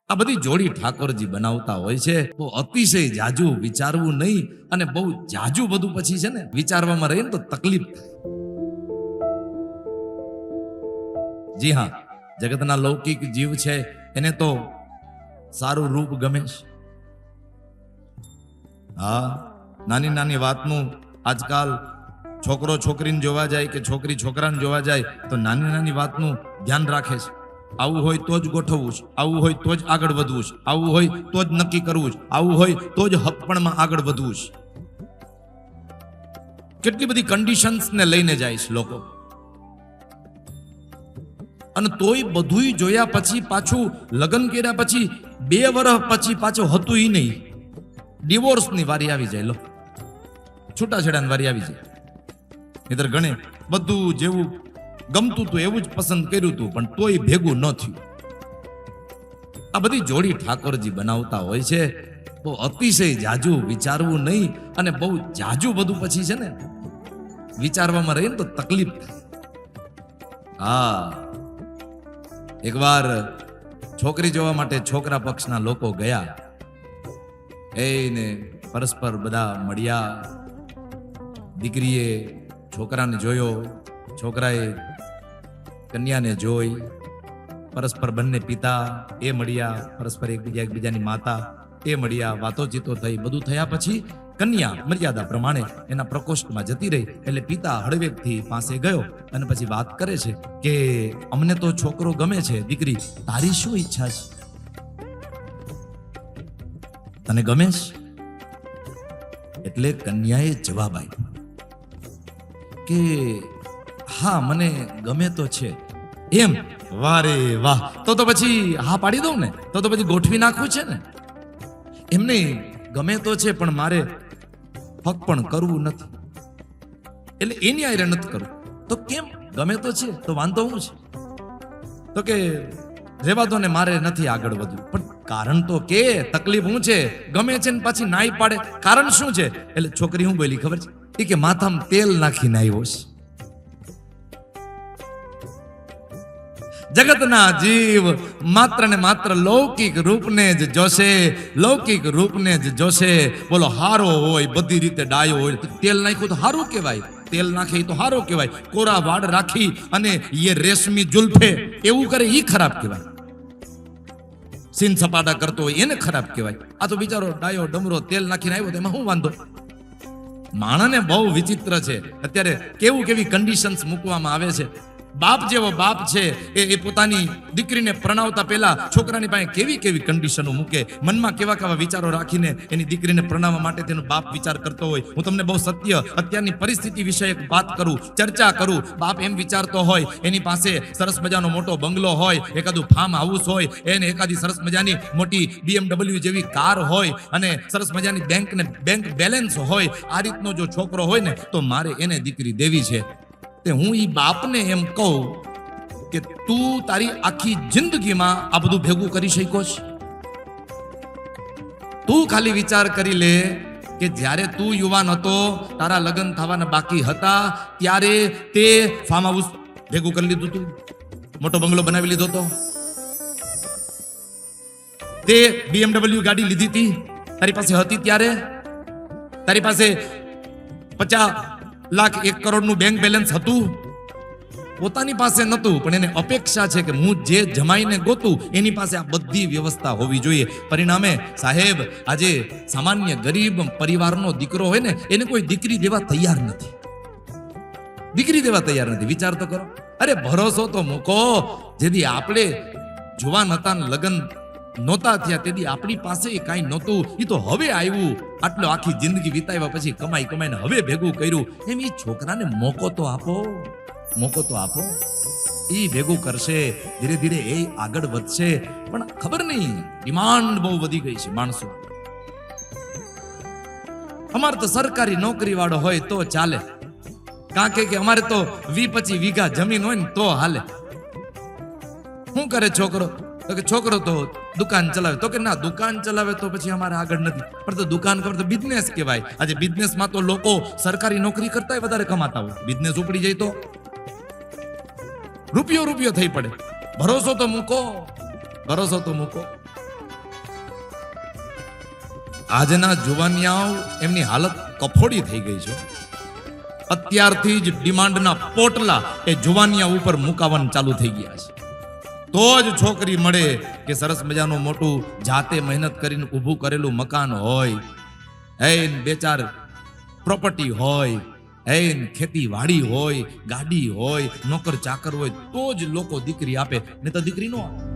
આ બધી જોડી ઠાકોરજી બનાવતા હોય છે. બહુ અતિશય જાજુ વિચારવું નહીં, અને બહુ જાજુ બધું પછી છે ને વિચારવામાં રહીને તો તકલીફ થાય. જી હા, જગતના લૌકિક જીવ છે એને તો સારું રૂપ ગમે છે. હા, નાની નાની વાતનું આજકાલ છોકરો છોકરીને જોવા જાય કે છોકરી છોકરાને જોવા જાય તો નાની નાની વાતનું ધ્યાન રાખે છે. આવું હોય તો જ ગોઠવવું છે, આવું હોય તો જ આગળ વધવું છે, આવું હોય તો જ નક્કી કરવું છે, આવું હોય તો જ હકપણમાં આગળ વધવું છે. કેટલી બધી કન્ડિશન્સ ને લઈને જાય છે લોકો, અને તોય બધુંય જોયા પછી પાછું લગ્ન કર્યા પછી 2 વર્ષ પછી પાછું હતું ઈ નહીં, ડિવોર્સની વારી આવી જાય, લો છૂટાછેડાની વારી આવી જાય. નહીતર ગણે બધું જેવું ગમતું હતું એવું જ પસંદ કર્યું હતું પણ તોય ભેગું ન થયું. આ બધી જોડી ઠાકોરજી બનાવતા હોય છે. બહુ અતિશય જાજુ વિચારવું નહીં, અને બહુ જાજુ બધું પછી છે ને વિચારવામાં રહીને તો તકલીફ થાય. હા, એકવાર છોકરી જોવા માટે છોકરા પક્ષના લોકો ગયા, એને પરસ્પર બધા મળ્યા. દીકરીએ છોકરાને જોયો, છોકરાએ કન્યાને જોઈ, પરસ્પર બંને પિતા એ મળ્યા, પરસ્પર એકબીજાની માતા એ મળ્યા, વાતોચીતો થઈ. બધું થયા પછી કન્યા મર્યાદા પ્રમાણે એના પ્રકોષ્ઠમાં જતી રહી. એટલે પિતા હળવેકથી પાસે ગયો અને પછી વાત કરે છે કે અમને તો છોકરો ગમે છે, દીકરી તારી શું ઈચ્છા છે, તને ગમે છે? એટલે કન્યાએ જવાબ આપ્યો કે હા, મને ગમે તો છે. એમ? વારે વાહ, તો પછી હા પાડી દઉં ને, તો પછી ગોઠવી નાખવું છે ને. એમને ગમે તો છે પણ મારે હક પણ કરવું નથી, એટલે એની આયરે નથી કરવું. તો કેમ? ગમે તો છે તો વાંધો હું છે? તો કે રેવા દો ને, મારે નથી આગળ વધવું. પણ કારણ તો કે તકલીફ હું છે? ગમે છે ને પાછી નાઈ પાડે, કારણ શું છે? એટલે છોકરી હું બોલી ખબર છે? એ કે માથામાં તેલ નાખીને આવ્યો છે. જગતના જીવ માત્ર ને માત્ર લૌકિક રૂપને જ જોશે, લૌકિક રૂપને જ જોશે. બોલો, હારો હોય, બધી રીતે ડાયો હોય, તેલ નાખ્યું તો હારું કહેવાય, તેલ નાખે તો હારો કહેવાય. કોરા વાળ રાખી અને એ રેશમી જુલ્ફે એવું કરે ઈ ખરાબ કહેવાય. સીન સપાટા કરતો હોય એને ખરાબ કહેવાય. આ તો બિચારો ડાયો ડમરો તેલ નાખીને આવ્યો તો એમાં શું વાંધો? માણસને બહુ વિચિત્ર છે અત્યારે, કેવી કન્ડિશન્સ મૂકવામાં આવે છે. બાપ જેવો બાપ છે એ પોતાની દીકરીને પ્રણાવતા પહેલા છોકરાની પાસે કેવી કન્ડિશનો મૂકે, મનમાં કેવા વિચારો રાખીને એની દીકરીને પ્રણાવવા માટે તેનો બાપ વિચાર કરતો હોય. હું તમને બહુ સત્ય અત્યારની પરિસ્થિતિ વિશે એક વાત કરું, ચર્ચા કરું. બાપ એમ વિચારતો હોય એની પાસે સરસ મજાનો મોટો બંગલો હોય, એકાદું ફાર્મ હાઉસ હોય, એને એકાદી સરસ મજાની મોટી BMW જેવી કાર હોય, અને સરસ મજાની બેંક બેલેન્સ હોય. આ રીતનો જો છોકરો હોય ને તો મારે એને દીકરી દેવી છે. હું ઈ બાપને એમ કહું કે તું તારી આખી જિંદગીમાં આ બધું ભેગું કરી શક્યો છે? તું ખાલી વિચાર કરી લે કે જ્યારે તું યુવાન હતો, તારા લગ્ન થવાના બાકી હતા, ત્યારે તે ફાર્મ હાઉસ ભેગું કરી લીધું તું, મોટો બંગલો બનાવી લીધો હતો, તે BMW ગાડી લીધી હતી તારી પાસે હતી ત્યારે, તારી પાસે 50 લાખ 1 કરોડનું બેંક બેલેન્સ હતું? પોતાની પાસે નતું, પણ એને અપેક્ષા છે કે હું જે જમાઈને ગોતું એની પાસે આ બધી વ્યવસ્થા હોવી જોઈએ. પરિણામે સાહેબ, આજે સામાન્ય ગરીબ પરિવારનો દીકરો હોય ને એને કોઈ દીકરી દેવા તૈયાર નથી, દીકરી દેવા તૈયાર નથી. વિચાર તો કરો. અરે ભરોસો તો મૂકો, જેથી આપણે જુવાન હતા ને લગ્ન નહોતા થયા તેથી આપણી પાસે કાંઈ નહોતું, એ તો હવે આવ્યું. આટલો આખી જિંદગી વિતાવ્યા પછી કમાઈને હવે ભેગું કર્યું. એમ એ છોકરાને મોકો તો આપો, મોકો તો આપો. એ ભેગું કરશે, ધીરે ધીરે એ આગળ વધશે. પણ ખબર નહીં, ડિમાન્ડ બહુ વધી ગઈ છે માણસો. અમારે તો સરકારી નોકરી વાળો હોય તો ચાલે, કારણ કે અમારે તો 20-25 વીઘા જમીન હોય ને તો હાલે. શું કરે છોકરો? તો કે છોકરો તો દુકાન ચલાવે. તો કે ના, દુકાન ચલાવે તો પછી અમારે આગળ નથી. પણ તો દુકાન કરે તો બિઝનેસ કહેવાય. આજે બિઝનેસમાં તો લોકો સરકારી નોકરી કરતા વધારે કમાતા હોય. બિઝનેસ ઉપડી જાય તો રૂપિયો થઈ પડે. ભરોસો તો મૂકો, ભરોસો તો મૂકો. આજના જુવાનિયાઓ એમની હાલત કફોડી થઈ ગઈ છે. અત્યારથી જ ડિમાન્ડના પોટલા એ જુવાનિયા ઉપર મુકાવવાનું ચાલુ થઈ ગયા છે. તો જ છોકરી મળે કે સરસ મજાનું મોટું જાતે મહેનત કરીને ઊભું કરેલું મકાન હોય, બે ચાર પ્રોપર્ટી હોય, ખેતી વાડી હોય, ગાડી હોય, નોકર ચાકર હોય, તો જ લોકો દીકરી આપે, નહીં તો દીકરી નો આપે.